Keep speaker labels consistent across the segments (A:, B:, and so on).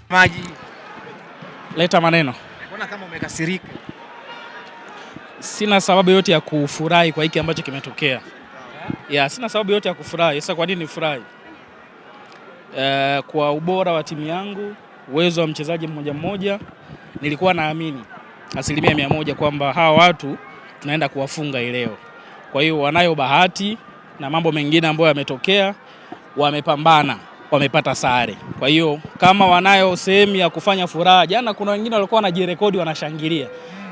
A: Maji.
B: Leta maneno.
A: Mbona kama umekasirika?
B: Sina sababu yote ya kufurahi kwa hiki ambacho kimetokea. Sina sababu yote ya kufurahi. Sasa kwa nini nifurahi? Kwa ubora wa timu yangu, uwezo wa mchezaji mmoja mmoja, nilikuwa naamini 100% kwamba hawa watu tunaenda kuwafunga leo. Kwa hiyo wanayo bahati na mambo mengine ambayo yametokea, wamepambana, wamepata sare. Kwa hiyo kama wanayo sehemu ya kufanya furaha, jana kuna wengine walikuwa wanajirekodi wanashangilia.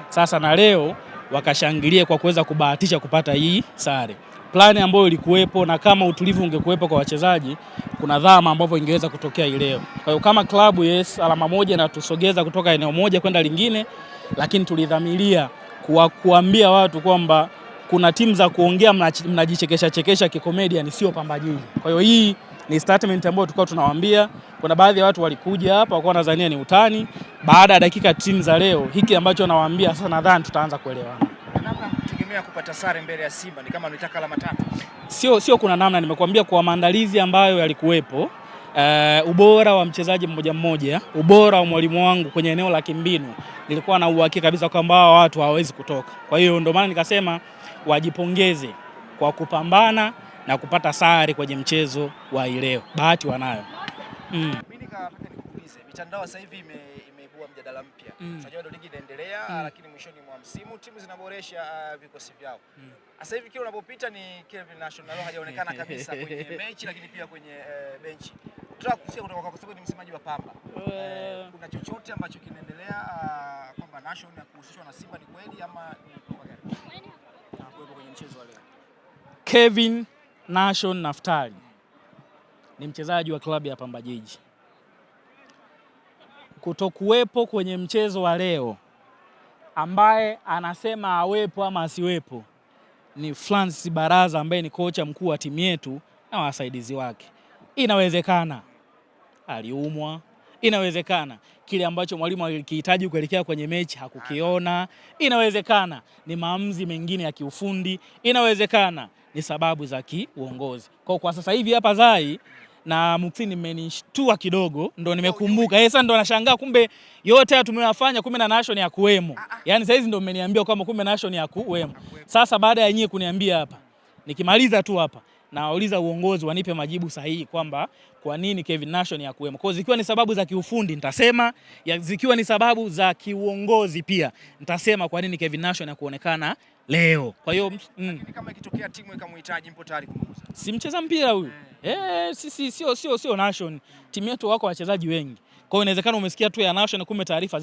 B: Sasa na leo wakashangilie kwa kuweza kubahatisha kupata hii sare. Plani ambayo ilikuwepo na kama utulivu ungekuwepo kwa wachezaji, kuna dhama ambapo ingeweza kutokea leo. Kwa hiyo kama klabu alama moja na tusogeza kutoka eneo moja kwenda lingine, lakini tulidhamiria kuambia watu kwamba kuna timu za kuongea mnajichekesha kikomedia ni sio Pamba Jiji. Kwa hiyo hii ni statement ambayo tulikuwa tunawaambia. Kuna baadhi ya watu walikuja hapa walikuwa wanadhania ni utani. Baada ya dakika 90 za leo, hiki ambacho nawaambia sasa nadhani tutaanza kuelewana.
A: Namna kutegemea kupata sare mbele ya Simba ni kama unataka alama
B: 3. Sio kuna namna, nimekuambia kwa maandalizi ambayo yalikuwepo, ubora wa mchezaji mmoja mmoja, ubora wa mwalimu wangu kwenye eneo la kimbinu, nilikuwa na uhakika kabisa kwamba watu hawawezi kutoka. Kwa hiyo ndio maana nikasema wajipongeze kwa kupambana na kupata sare kwenye mchezo wa leo. Bahati wanayo.
A: Mimi nataka nikuulize, mitandao sasa hivi imeibua mjadala mpya. Sasa ndio ligi inaendelea, lakini mwishoni mwa msimu timu zinaboresha vikosi vyao. Sasa hivi kile unapopita ni Kevin National hajaonekana kabisa kwenye mechi, lakini pia kwenye benchi. Tunataka kusikia kutoka kwa sababu ni msemaji wa Pamba. Kuna chochote ambacho kinaendelea kwamba National kuhusishwa na Simba ni kweli ama ni propaganda? Na kuwepo kwenye mchezo wa leo.
B: Kevin Nation Naftali ni mchezaji wa klabu ya Pamba Jiji. Kutokuwepo kwenye mchezo wa leo, ambaye anasema awepo ama asiwepo, ni Francis Baraza ambaye ni kocha mkuu wa timu yetu na wasaidizi wake. Inawezekana aliumwa, inawezekana kile ambacho mwalimu alikihitaji kuelekea kwenye mechi hakukiona, inawezekana ni maamuzi mengine ya kiufundi, inawezekana ni sababu za kiuongozi. Kwa sasa hivi hapa Zai na Muksini imenishtua kidogo, ndo nimekumbuka. Sasa ndo nashangaa kumbe yote haya tumeyafanya kumbe na Nation ya kuwemo. Yaani sasa hizi ndo mmeniambia kwamba kumbe Nation ya kuwemo. Sasa baada ya nyie kuniambia hapa, nikimaliza tu hapa na wauliza uongozi wanipe majibu sahihi kwamba kwa nini Kevin Nation ya kuwemo. Kwa zikiwa ni sababu za kiufundi nitasema, zikiwa ni sababu za kiuongozi pia nitasema kwa nini Kevin Nation ya kuonekana leo. Kwa hiyo
A: kama ikitokea timu ikamhitaji mpo tayari kumuuza.
B: Si mcheza mpira huyu. Sisi sio Nation. Timu yetu wako wachezaji wengi. Kwa hiyo inawezekana umesikia tu ya Nation kumbe taarifa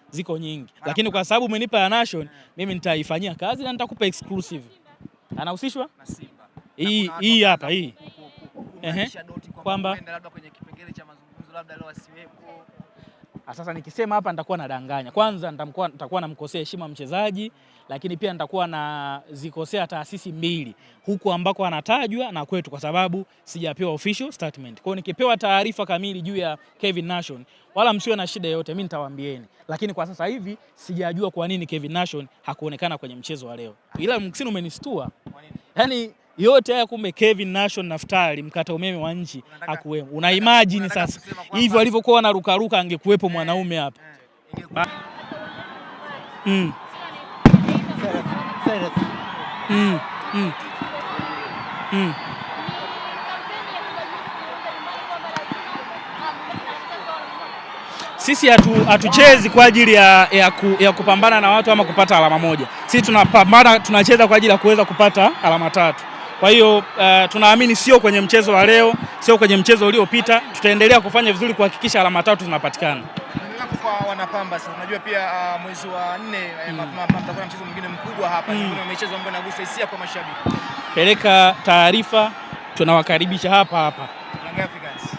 B: ziko nyingi. Lakini kwa sababu umenipa ya Nation, mimi nitaifanyia kazi na nitakupa exclusive. Anahusishwa
A: na Simba.
B: Hii hapa hii.
A: Kwamba labda kwenye kipengele cha mazungumzo labda leo asiwepo.
B: Sasa nikisema hapa nitakuwa nadanganya. Kwanza nitakuwa namkosea heshima mchezaji, lakini pia nitakuwa na zikosea taasisi mbili, huku ambako anatajwa na kwetu, kwa sababu sijapewa official statement. Kwa hiyo nikipewa taarifa kamili juu ya Kevin Nation, wala msiwe na shida yote, mimi nitawaambieni. Lakini kwa sasa hivi sijajua kwa nini Kevin Nation hakuonekana kwenye mchezo wa leo. Ila Muksini umenistua. Yaani yote haya kumbe Kevin Nation Naftali mkata umeme wa nchi hakuwemo. Una imagine sasa hivyo alivyokuwa anarukaruka angekuwepo mwanaume hapa. Sisi hatuchezi kwa ajili ya kupambana na watu ama kupata alama moja. Sisi tunapambana, tunacheza kwa ajili ya kuweza kupata alama 3. Kwa hiyo tunaamini sio kwenye mchezo wa leo, sio kwenye mchezo uliopita, tutaendelea kufanya vizuri kuhakikisha alama 3 zinapatikana.
A: Kwa wanapamba sasa unajua pia mwezi wa 4 mtakuwa na mchezo mwingine mkubwa hapa, ni mchezo ambao unagusa hisia kwa mashabiki.
B: Peleka taarifa, tunawakaribisha hapa.
A: Young Africans.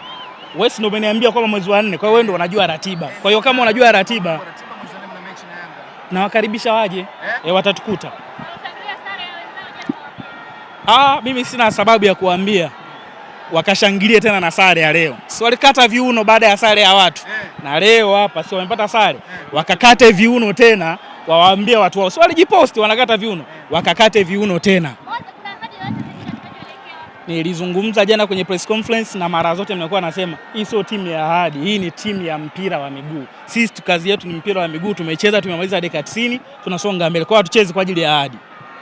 B: Wewe ndio umeniambia kwamba mwezi wa 4, kwa hiyo wewe ndio unajua ratiba. Kwa hiyo kama unajua ratiba,
A: mwezi wa 4 na mechi na Yanga.
B: Na wakaribisha waje, watatukuta. Mimi sina sababu ya kuambia wakashangilie tena na sare ya leo. Si walikata viuno baada ya sare ya watu. Na leo hapa si wamepata sare. Wakakate viuno tena, wawaambie watu wao. Si walijiposti wanakata viuno, wakakate viuno tena. Nilizungumza jana kwenye press conference na mara zote nimekuwa nasema hii sio timu ya ahadi, hii ni timu ya mpira wa miguu. Sisi kazi yetu ni mpira wa miguu, tumecheza, tumemaliza dakika 90, tunasonga mbele. Kwa hiyo hatuchezi kwa ajili ya ahadi.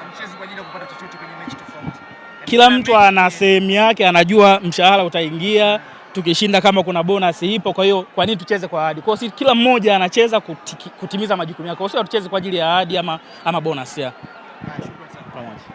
A: Hatuchezi kwa ajili ya kupata chochote kwenye mechi tofauti.
B: Kila mtu ana sehemu yake, anajua mshahara utaingia, tukishinda kama kuna bonus ipo. Kwa hiyo kwa nini tucheze kwa ahadi? Kwa hiyo kila mmoja anacheza kutimiza majukumu yake. Kwa hiyo tucheze kwa ajili ya ahadi ama bonus ya.
A: Shukrani sana.